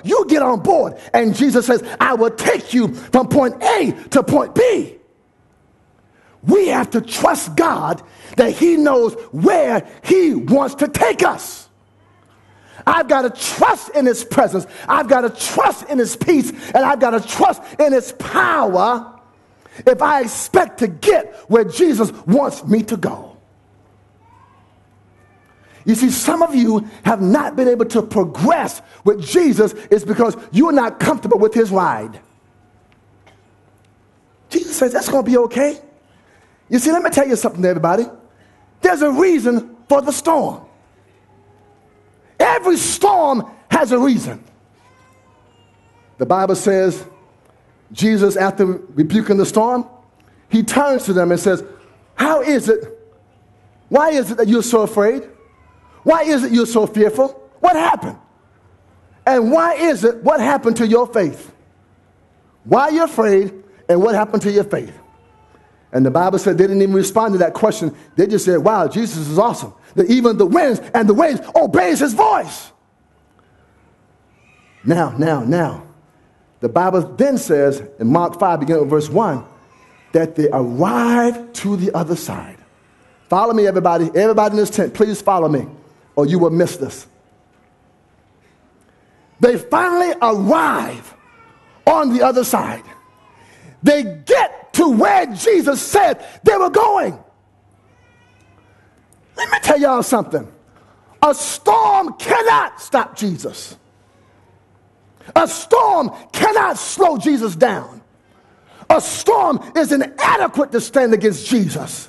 you get on board. And Jesus says, I will take you from point A to point B. We have to trust God that he knows where he wants to take us. I've got to trust in his presence. I've got to trust in his peace. And I've got to trust in his power if I expect to get where Jesus wants me to go. You see, some of you have not been able to progress with Jesus is because you're not comfortable with his ride. Jesus says that's going to be okay. You see, let me tell you something, everybody. There's a reason for the storm. Every storm has a reason. The Bible says Jesus, after rebuking the storm, he turns to them and says, how is it? Why is it that you're so afraid? Why is it you're so fearful? What happened? And why is it, what happened to your faith? Why are you afraid and what happened to your faith? And the Bible said they didn't even respond to that question. They just said, wow, Jesus is awesome. That even the winds and the waves obeys his voice. Now. The Bible then says in Mark 5, beginning with verse 1, that they arrived to the other side. Follow me, everybody. Everybody in this tent, please follow me, or you will miss this. They finally arrive on the other side. They get to where Jesus said they were going. Let me tell y'all something. A storm cannot stop Jesus. A storm cannot slow Jesus down. A storm is inadequate to stand against Jesus.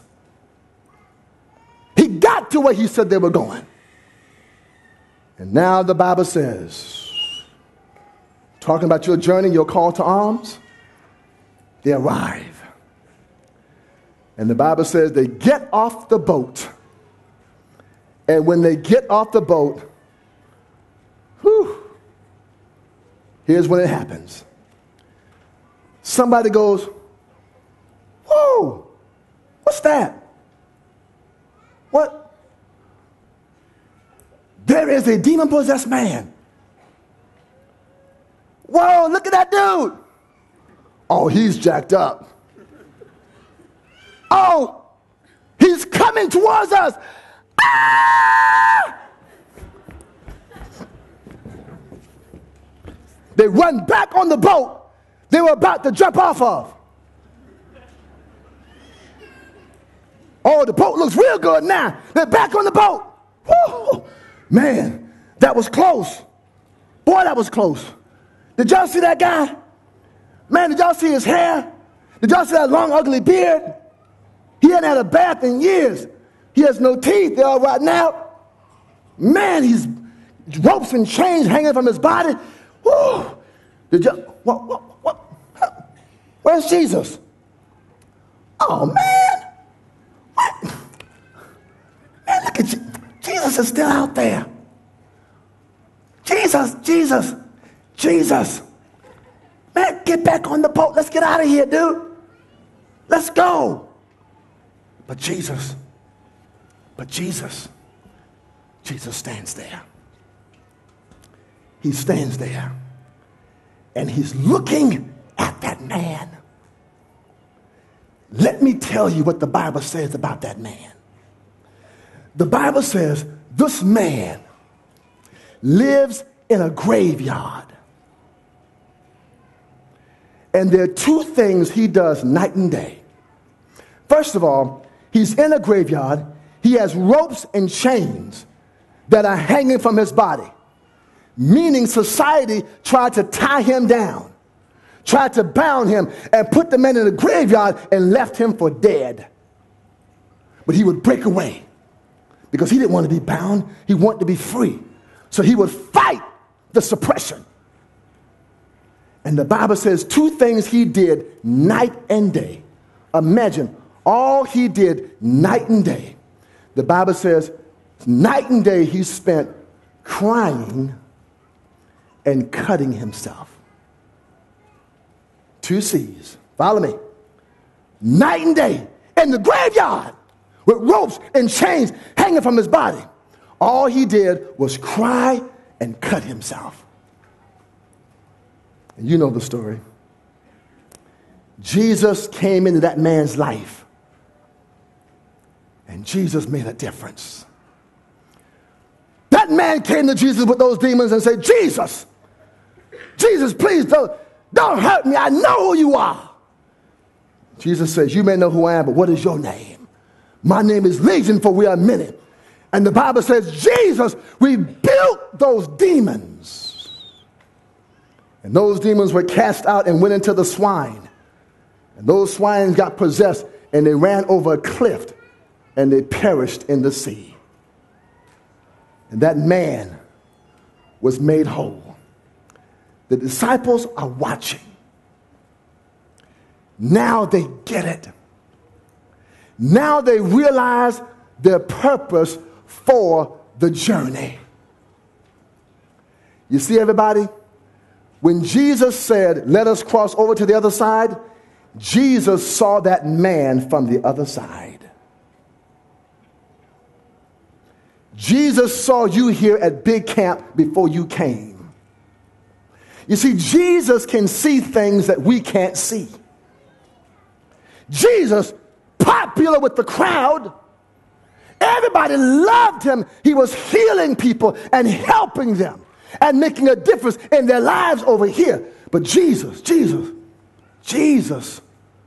He got to where he said they were going. And now the Bible says, talking about your journey, your call to arms, they arrive. And the Bible says they get off the boat. And when they get off the boat, here's when it happens. Somebody goes, whoa, what's that? What? There is a demon-possessed man. Whoa, look at that dude. Oh, he's jacked up. Oh, he's coming towards us. Ah! They run back on the boat they were about to jump off of. Oh, the boat looks real good now. They're back on the boat. Woo! Man, that was close. Boy, that was close. Did y'all see that guy? Man, did y'all see his hair? Did y'all see that long, ugly beard? He hadn't had a bath in years. He has no teeth. They're all rotten out. Man, he's ropes and chains hanging from his body. Woo! Did you? What? Where's Jesus? Oh, man. What? Man, look at you. Jesus is still out there. Jesus. Man, get back on the boat. Let's get out of here, dude. Let's go. But Jesus stands there. He stands there. And he's looking at that man. Let me tell you what the Bible says about that man. The Bible says this man lives in a graveyard. And there are two things he does night and day. First of all, he's in a graveyard. He has ropes and chains that are hanging from his body. Meaning society tried to tie him down, tried to bound him and put the man in a graveyard and left him for dead. But he would break away because he didn't want to be bound. He wanted to be free. So he would fight the suppression. And the Bible says two things he did night and day. Imagine all he did night and day. The Bible says night and day he spent crying and cutting himself. Two C's. Follow me. Night and day in the graveyard with ropes and chains hanging from his body. All he did was cry and cut himself. And you know the story. Jesus came into that man's life, and Jesus made a difference. That man came to Jesus with those demons and said, Jesus, please don't hurt me. I know who you are. Jesus says, you may know who I am, but what is your name? My name is Legion, for we are many. And the Bible says Jesus rebuked those demons. And those demons were cast out and went into the swine. And those swine got possessed, and they ran over a cliff, and they perished in the sea. And that man was made whole. The disciples are watching. Now they get it. Now they realize their purpose for the journey. You see, everybody, when Jesus said, let us cross over to the other side, Jesus saw that man from the other side. Jesus saw you here at Big Camp before you came. You see, Jesus can see things that we can't see. Jesus, popular with the crowd, everybody loved him. He was healing people and helping them and making a difference in their lives over here. But Jesus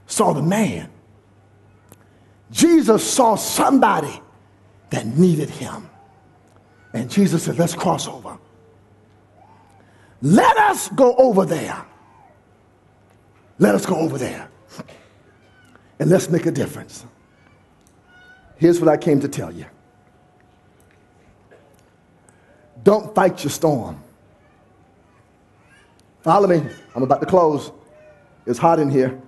saw the man. Jesus saw somebody that needed him. And Jesus said, let's cross over. Let us go over there. Let us go over there. And let's make a difference. Here's what I came to tell you. Don't fight your storm. Follow me. I'm about to close. It's hot in here.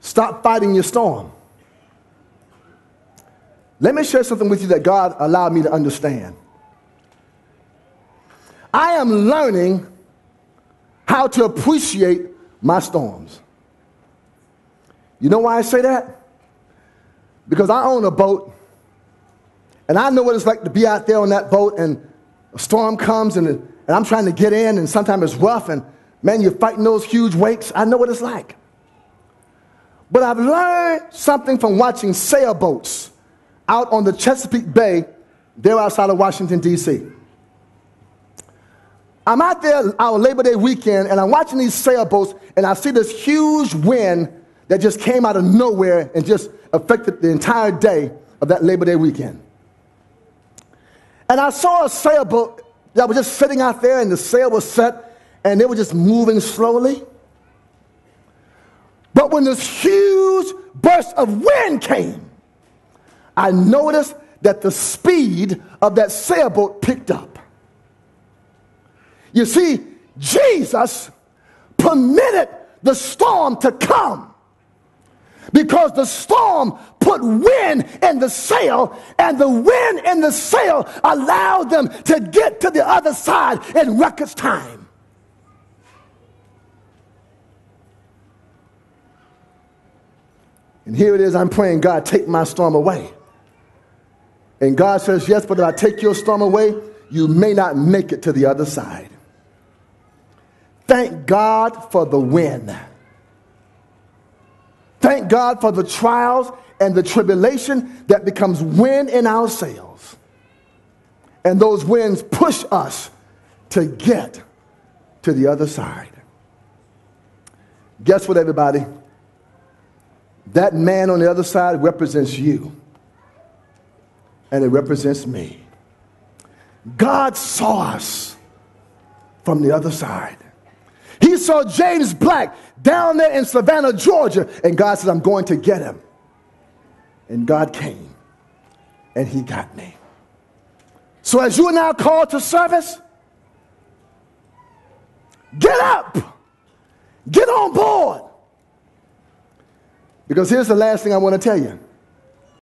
Stop fighting your storm. Let me share something with you that God allowed me to understand. I am learning how to appreciate my storms. You know why I say that? Because I own a boat, and I know what it's like to be out there on that boat, and a storm comes, and I'm trying to get in, and sometimes it's rough, and man, you're fighting those huge wakes. I know what it's like. But I've learned something from watching sailboats out on the Chesapeake Bay, there outside of Washington, D.C. I'm out there our Labor Day weekend, and I'm watching these sailboats, and I see this huge wind that just came out of nowhere and just affected the entire day of that Labor Day weekend. And I saw a sailboat that was just sitting out there, and the sail was set, and they were just moving slowly. But when this huge burst of wind came, I noticed that the speed of that sailboat picked up. You see, Jesus permitted the storm to come because the storm put wind in the sail, and the wind in the sail allowed them to get to the other side in record time. And here it is, I'm praying, God, take my storm away. And God says, yes, but if I take your storm away, you may not make it to the other side. Thank God for the wind. Thank God for the trials and the tribulation that becomes wind in our sails. And those winds push us to get to the other side. Guess what, everybody? That man on the other side represents you. And it represents me. God saw us from the other side. He saw James Black down there in Savannah, Georgia, and God said, I'm going to get him. And God came, and he got me. So as you are now called to service, get up, get on board. Because here's the last thing I want to tell you.